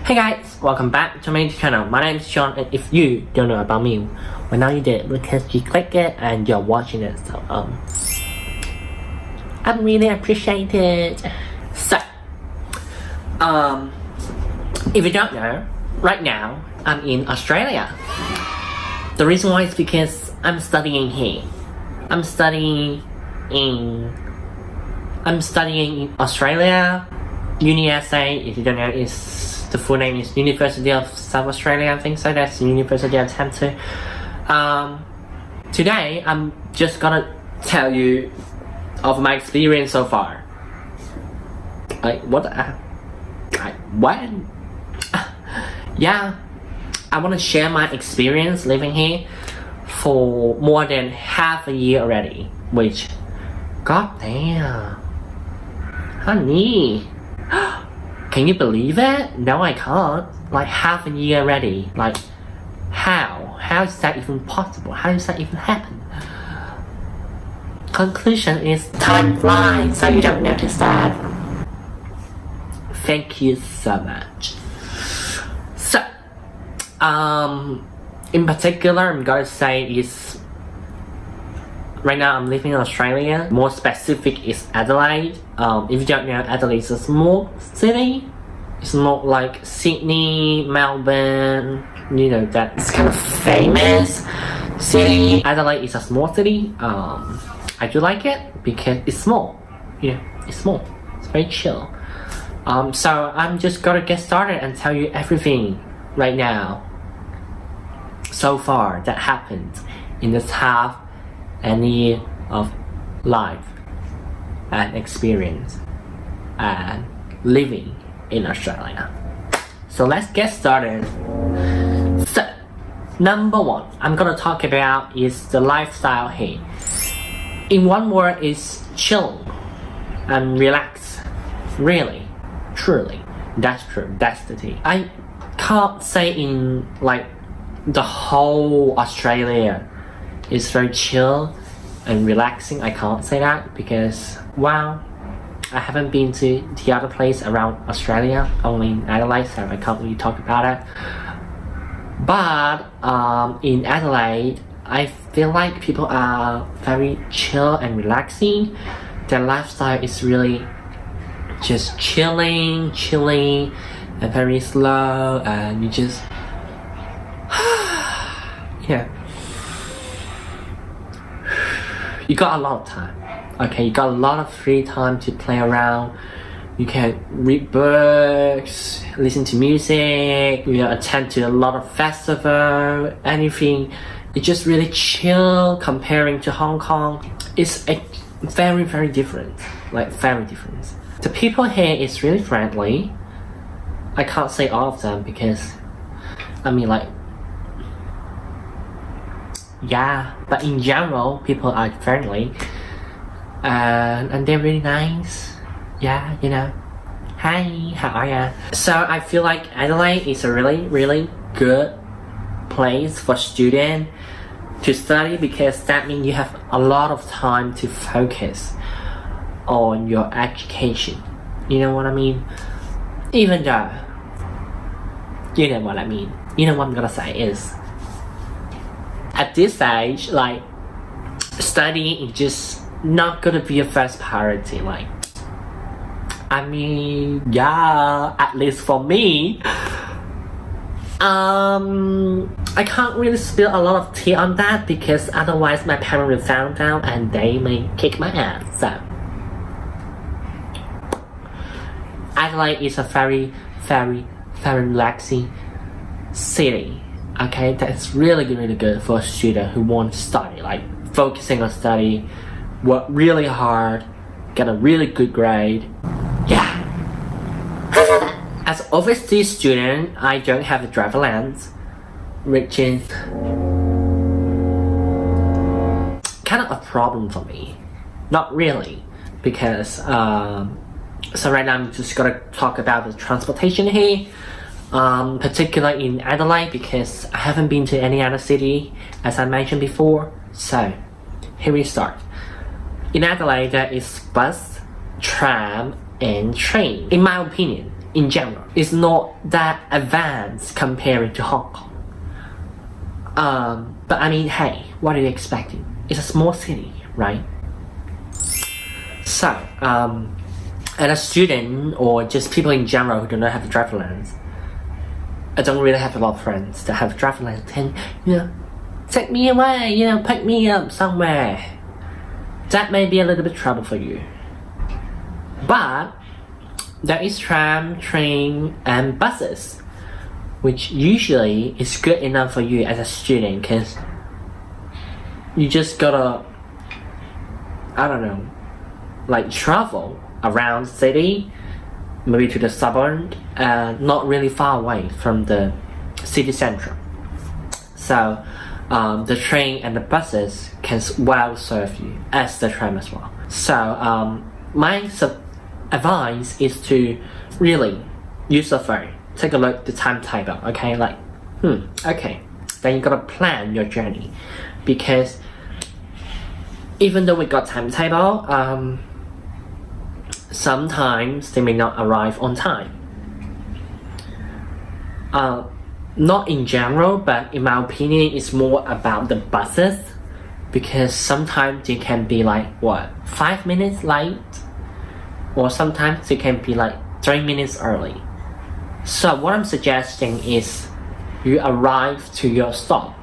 Hey guys, welcome back to my channel. My name is John, and if you don't know about me, well now you did because you clicked it and you're watching it. So I really appreciate it. So if you don't know, right now I'm in Australia. The reason why is because I'm studying here. I'm studying in Australia, UniSA. If you don't know, the full name is University of South Australia. I think so. That's the University of Hampton. Today I'm just gonna tell you of my experience so far. Yeah, I want to share my experience living here for more than half a year already. Which, god damn, honey. Can you believe it? No, I can't. Like half a year already. Like, how? How is that even possible? How does that even happen? Conclusion is time flies, so you don't notice that. Thank you so much. So, in particular, I'm gonna say is right now I'm living in Australia. More specific is Adelaide. If you don't know, Adelaide is a small city. It's not like Sydney, Melbourne, you know, that's kind of famous city. Adelaide is a small city. I do like it because it's small. You know, it's small. It's very chill. So I'm just gonna get started and tell you everything right now so far that happened in this half a year of life and experience and living in Australia. So let's get started. So, number one, I'm gonna talk about is the lifestyle here. In one word, is chill and relax. Really, truly, that's true. That's the thing. I can't say in like the whole Australia is very chill and relaxing. I can't say that because, wow, I haven't been to the other place around Australia, only in Adelaide, so I can't really talk about it. But in Adelaide, I feel like people are very chill and relaxing. Their lifestyle is really just chilling, and very slow, and you just yeah. You got a lot of time. Okay, you got a lot of free time to play around. You can read books, listen to music, you know, attend to a lot of festival, anything. It's just really chill comparing to Hong Kong. It's a very, very different. Like, very different. The people here is really friendly. I can't say all of them because, I mean, like, yeah, but in general, people are friendly. And they're really nice. Yeah, you know. Hi, how are ya? So I feel like Adelaide is a really, really good place for students to study because that means you have a lot of time to focus on your education. You know what I mean? Even though, you know what I mean. You know what I'm gonna say is, at this age, like, studying is just not gonna be your first priority. Like, I mean, yeah, at least for me, I can't really spill a lot of tea on that because otherwise my parents will find out and they may kick my ass. So Adelaide is a very, very, very relaxing city. Okay, that's really, really good for a student who wants to study, like focusing on study, work really hard, get a really good grade. Yeah. As overseas student, I don't have a driver license, which is kind of a problem for me. Not really, because so right now I'm just gonna talk about the transportation here, particularly in Adelaide because I haven't been to any other city as I mentioned before. So here we start. In Adelaide, there is bus, tram, and train. In my opinion, in general. It's not that advanced compared to Hong Kong. But I mean, hey, what are you expecting? It's a small city, right? So, as a student or just people in general who do not have a driver's license, I don't really have a lot of friends that have a driver's license and, take me away, pick me up somewhere. That may be a little bit trouble for you. But there is tram, train, and buses, which usually is good enough for you as a student because you just gotta, travel around the city, maybe to the suburb, not really far away from the city center. So the train and the buses can well serve you as the tram as well. So my advice is to really use the phone. Take a look at the timetable, okay? Okay. Then you gotta plan your journey, because even though we got timetable, sometimes they may not arrive on time. Not in general, but in my opinion, it's more about the buses, because sometimes they can be 5 minutes late, or sometimes they can be 3 minutes early. So what I'm suggesting is you arrive to your stop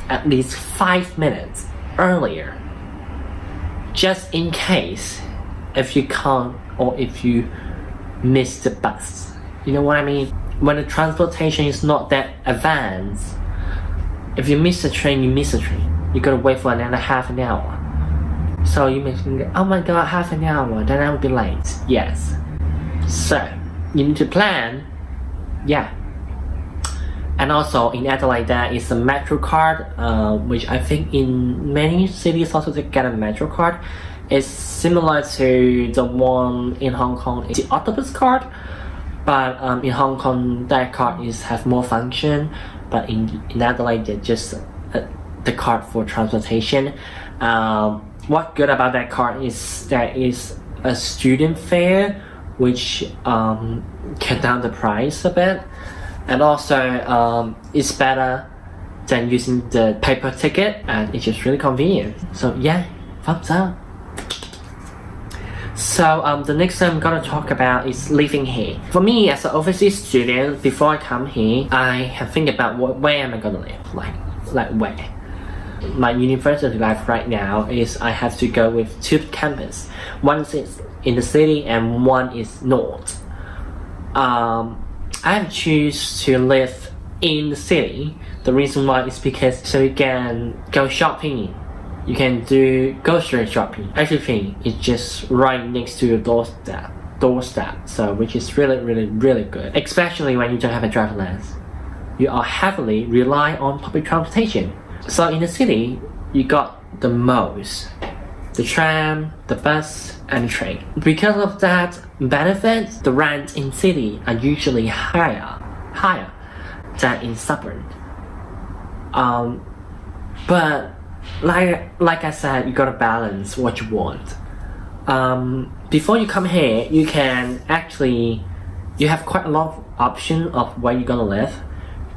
at least 5 minutes earlier, just in case if you can't or if you miss the bus. You know what I mean? When the transportation is not that advanced, if you miss the train, you miss the train. You gotta wait for another half an hour. So you may think, oh my god, half an hour, then I will be late. Yes. So you need to plan. Yeah. And also in Adelaide there is a metro card, which I think in many cities also to get a metro card. It's similar to the one in Hong Kong, the octopus card. But in Hong Kong that card have more function. But in Adelaide they're just the card for transportation. What good about that card is there is a student fare, which cut down the price a bit, and also it's better than using the paper ticket, and it's just really convenient. So yeah, thumbs up. So the next thing I'm gonna talk about is living here. For me as an overseas student, before I come here, I have think about where am I gonna live, like where. My university life right now is I have to go with 2 campuses. One is in the city and one is north. I have choose to live in the city. The reason why is because so you can go shopping, you can do grocery shopping. Everything is just right next to your doorstep. So which is really good. Especially when you don't have a driver's license. You are heavily rely on public transportation. So in the city, you got the most, the tram, the bus, and the train. Because of that benefits, the rent in city are usually higher than in suburb. But like I said, you gotta balance what you want. Before you come here, you have quite a lot of option of where you're gonna live.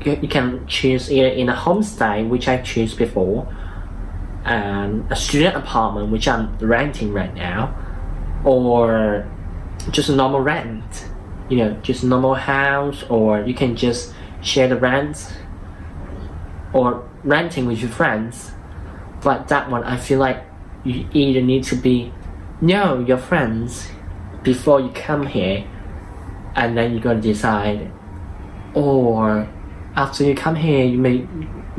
You can choose either in a homestay, which I choose before, a student apartment, which I'm renting right now, or just a normal rent, just a normal house, or you can just share the rent, or renting with your friends. But that one, I feel like you either need to know your friends before you come here, and then you're gonna decide, or after you come here, you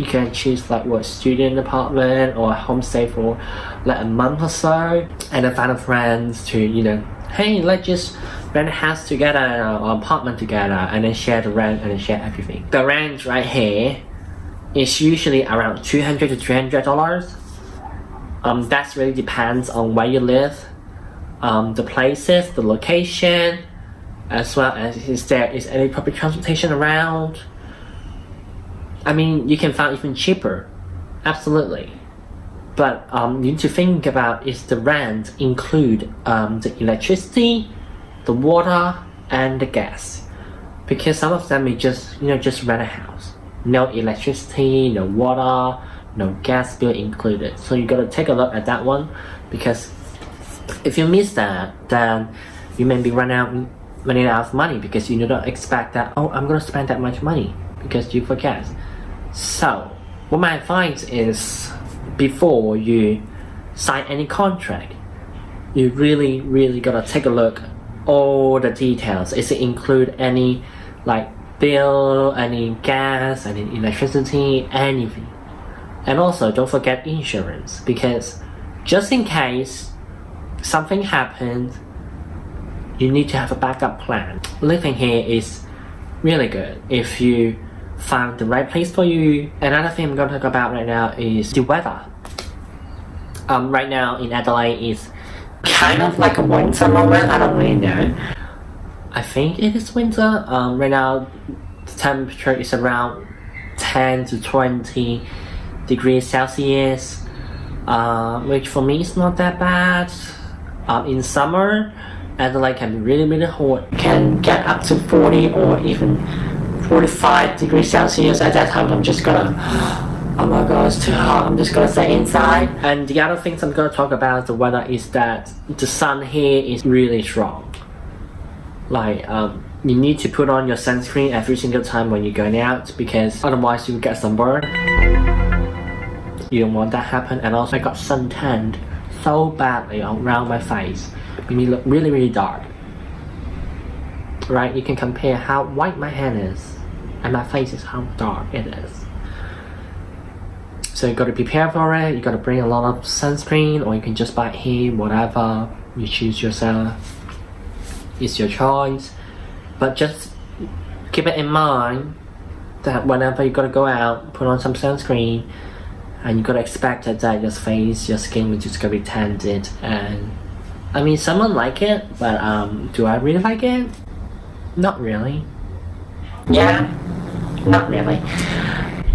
can choose student apartment or homestay for a month or so, and then find friends to hey, let's just rent a house together or apartment together, and then share the rent and then share everything. The rent right here is usually around $200 to $300. That really depends on where you live, the places, the location, as well as if there is any public transportation around. I mean, you can find even cheaper, absolutely. But you need to think about is the rent include the electricity, the water, and the gas. because some of them may just just rent a house, no electricity, no water, no gas bill included. So you gotta take a look at that one, because if you miss that, then you may be running out of money, because you don't expect that, oh, I'm gonna spend that much money, because you forget. So what my advice is, before you sign any contract, you really gotta take a look all the details. Is it include any like bill, any gas, any electricity, anything? And also don't forget insurance, because just in case something happens, you need to have a backup plan. Living here is really good if you find the right place for you. Another thing I'm going to talk about right now is the weather. Right now in Adelaide is kind of like a winter moment. I don't really know. I think it is winter. Right now the temperature is around 10 to 20 degrees Celsius, which for me is not that bad. In summer, Adelaide can be really hot, can get up to 40 or even 45 degrees Celsius. At that time I'm just gonna, oh my god, it's too hot, I'm just gonna stay inside. And the other things I'm gonna talk about the weather is that the sun here is really strong. Like you need to put on your sunscreen every single time when you're going out, because otherwise you will get sunburned. You don't want that happen. And also I got suntanned so badly around my face, made me look really dark. Right, you can compare how white my hand is and my face is how dark it is. So you gotta prepare for it. You gotta bring a lot of sunscreen, or you can just buy it here, whatever you choose yourself. It's your choice. But just keep it in mind that whenever you gotta go out, put on some sunscreen, and you gotta expect that your face, your skin will just gonna be tanned. And I mean, someone like it, but do I really like it? Not really. Yeah, not really.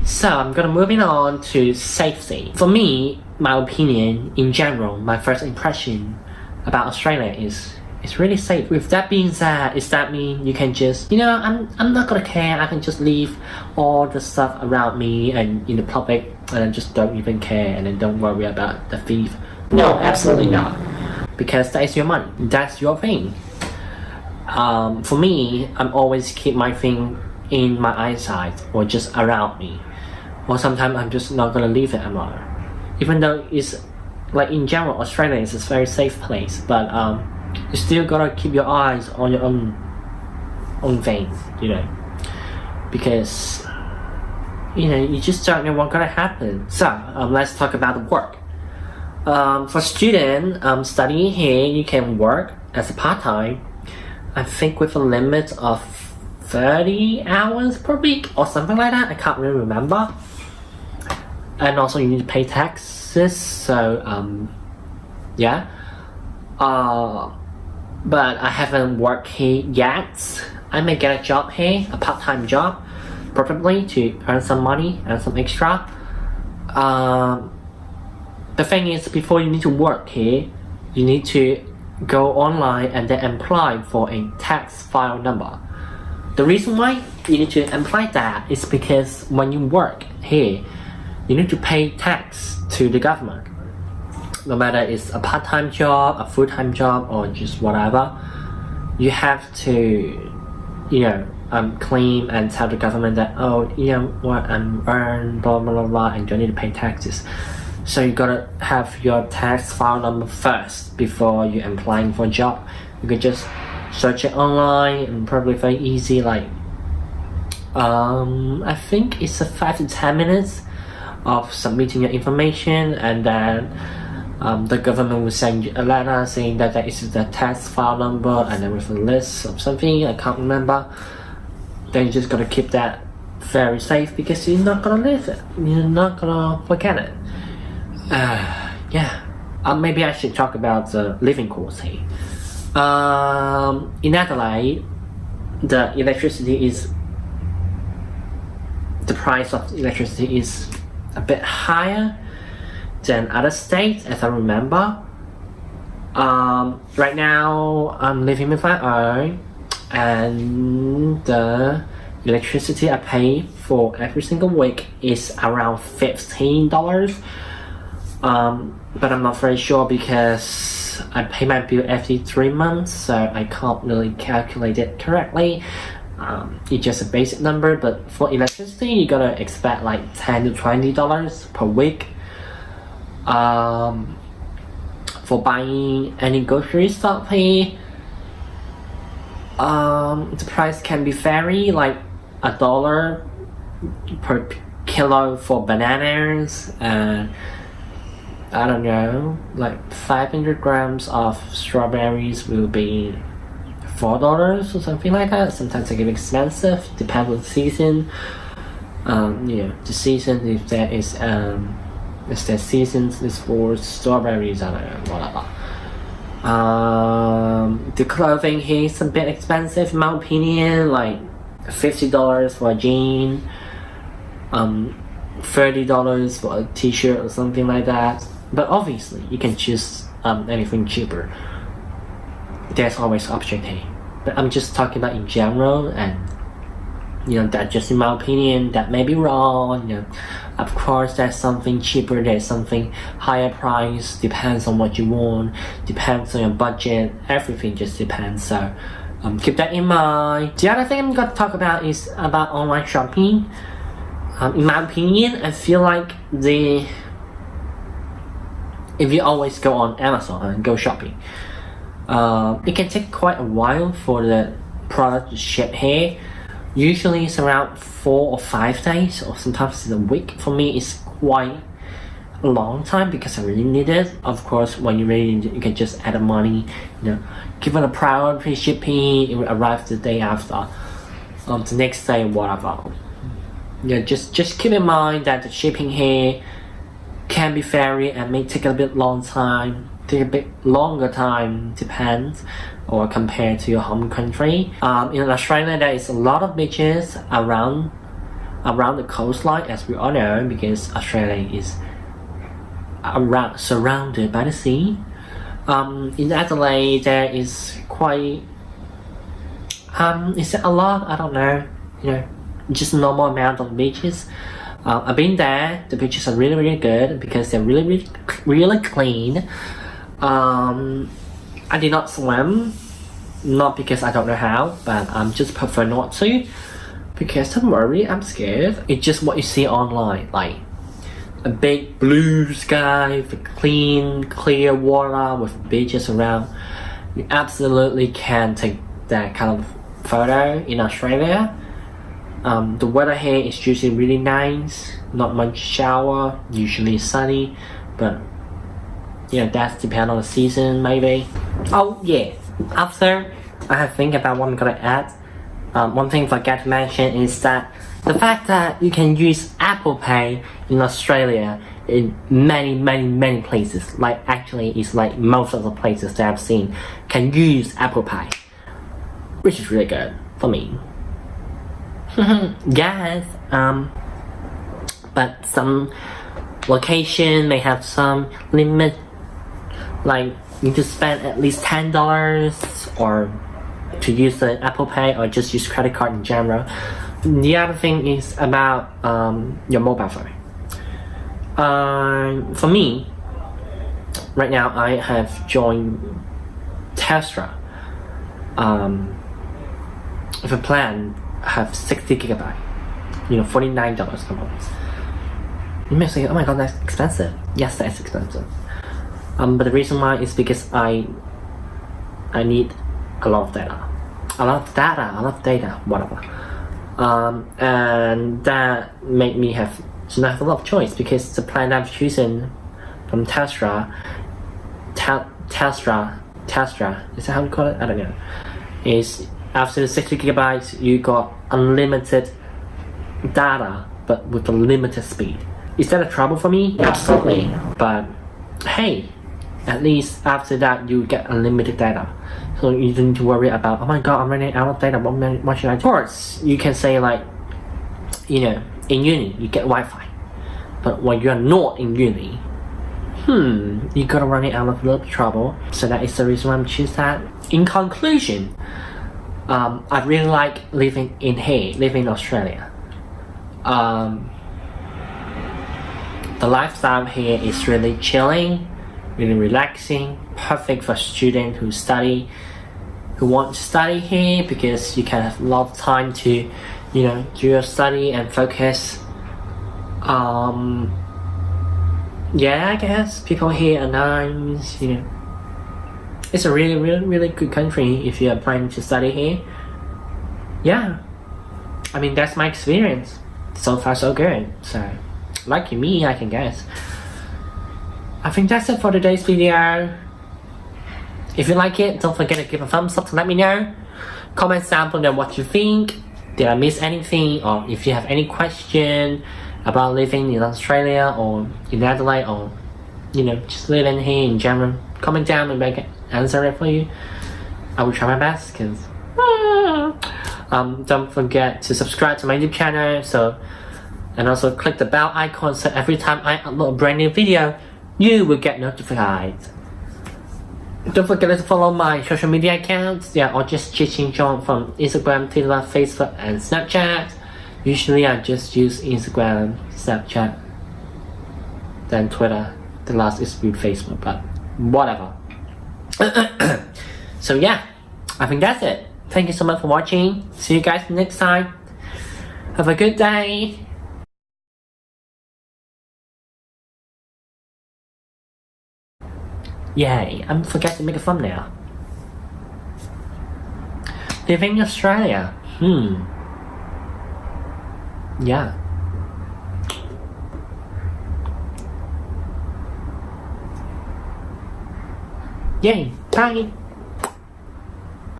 So I'm gonna moving on to safety. For me, my opinion in general, my first impression about Australia is it's really safe. With that being said, does that mean you can just, I'm not gonna care, I can just leave all the stuff around me and in the public and I just don't even care and then don't worry about the thief? No, absolutely not. Because that is your money, that's your thing. For me, I'm always keep my thing in my eyesight or just around me. Or sometimes I'm just not gonna leave it alone. Even though it's, like in general, Australia is a very safe place, but you still gotta keep your eyes on your own thing, because you just don't know what's gonna happen. So let's talk about the work. For student studying here, you can work as a part-time, I think with a limit of 30 hours per week or something like that. I can't really remember. And also you need to pay taxes, so yeah. But I haven't worked here yet. I may get a job here, a part-time job, probably to earn some money and some extra. The thing is, before you need to work here, you need to go online and then apply for a tax file number. The reason why you need to apply that is because when you work here, you need to pay tax to the government. No matter it's a part-time job, a full-time job, or just whatever, you have to, claim and tell the government that, what I'm earned, blah blah blah, and you need to pay taxes. So you gotta have your tax file number first before you applying for a job. You could just search it online and probably very easy. Like, I think it's a 5 to 10 minutes of submitting your information, and then the government will send you a letter saying that that is the tax file number, and then with a list of something I can't remember. Then you just gotta keep that very safe, because you're not gonna lose it. You're not gonna forget it. Maybe I should talk about the living costs here. In Adelaide, the price of electricity is a bit higher than other states, as I remember. Right now I'm living with my own, and the electricity I pay for every single week is around $15. But I'm not very sure because I pay my bill every 3 months, so I can't really calculate it correctly. It's just a basic number, but for electricity you gotta expect like $10 to $20 per week. For buying any grocery stuff here, the price can be vary, like $1 per kilo for bananas, and I don't know, like 500 grams of strawberries will be $4 or something like that. Sometimes they get expensive, depends on the season. The season, if there is the season is for strawberries, I don't know, whatever. The clothing here is a bit expensive in my opinion, like $50 for a jean, $30 for a t-shirt or something like that. But obviously you can choose anything cheaper. There's always option here, but I'm just talking about in general, and that just in my opinion, that may be wrong. Of course there's something cheaper, there's something higher price, depends on what you want, depends on your budget, everything just depends. So keep that in mind. The other thing I'm going to talk about is about online shopping. In my opinion, I feel like if you always go on Amazon and go shopping, it can take quite a while for the product to ship here. Usually it's around 4 or 5 days, or sometimes it's a week. For me, it's quite a long time because I really need it. Of course, when you really need it, you can just add the money. Give it a priority shipping, it will arrive the day after, the next day, whatever. Just keep in mind that the shipping here can be vary and may take a bit longer time, depends, or compared to your home country. In Australia, there is a lot of beaches around the coastline, as we all know, because Australia is surrounded by the sea. In Adelaide, there is quite is it a lot? I don't know. Just normal amount of beaches. I've been there. The beaches are really, really good because they're really, really, really clean. I did not swim, not because I don't know how, but I'm just prefer not to, because don't worry, I'm scared. It's just what you see online, like a big blue sky with clean, clear water with beaches around. You absolutely can take that kind of photo in Australia. The weather here is usually really nice, not much shower, usually sunny, but that's depend on the season maybe. Oh yeah, after I have think about what I'm gonna add, one thing I forgot to mention is that the fact that you can use Apple Pay in Australia in many places, like actually it's like most of the places that I've seen can use Apple Pay, which is really good for me. Yes, but some location may have some limit, like you need to spend at least $10 or to use the Apple Pay, or just use credit card in general. The other thing is about your mobile phone. For me, right now I have joined Tesla with a plan. I have 60 gigabyte, $49 a month. You may say, oh my god, that's expensive. Yes, that's expensive. But the reason why is because I need a lot of data, whatever. And that made me have a lot of choice, because the plan I've chosen from Tesla, is that how you call it? I don't know. Is after the 60 gigabytes, you got unlimited data, but with a limited speed. Is that a trouble for me? Absolutely. But hey, at least after that you get unlimited data, so you don't need to worry about, oh my god, I'm running out of data, what should I do? Of course, you can say like, in uni you get Wi-Fi, but when you're not in uni, you gotta run it out of a little trouble. So that is the reason why I'm choosing that. In conclusion, I really like living in Australia. The lifestyle here is really chilling, really relaxing, perfect for students who want to study here, because you can have a lot of time to, do your study and focus. Yeah, I guess people here are nice, It's a really, really, really good country if you are planning to study here. Yeah, I mean, that's my experience. So far, so good. So, lucky me, I can guess. I think that's it for today's video. If you like it, don't forget to give a thumbs up to let me know. Comment down below what you think. Did I miss anything? Or if you have any question about living in Australia or in Adelaide, or just living here in general, comment down and I can answer it for you. I will try my best, because don't forget to subscribe to my YouTube channel, and also click the bell icon, so every time I upload a brand new video, you will get notified. Don't forget to follow my social media accounts, or just Shing John from Instagram, Twitter, Facebook, and Snapchat. Usually I just use Instagram, Snapchat, then Twitter. The last is with Facebook, but whatever. So yeah, I think that's it. Thank you so much for watching. See you guys next time. Have a good day. Yay, I forgot to make a thumbnail. Living in Australia. Yeah. Yay, bye.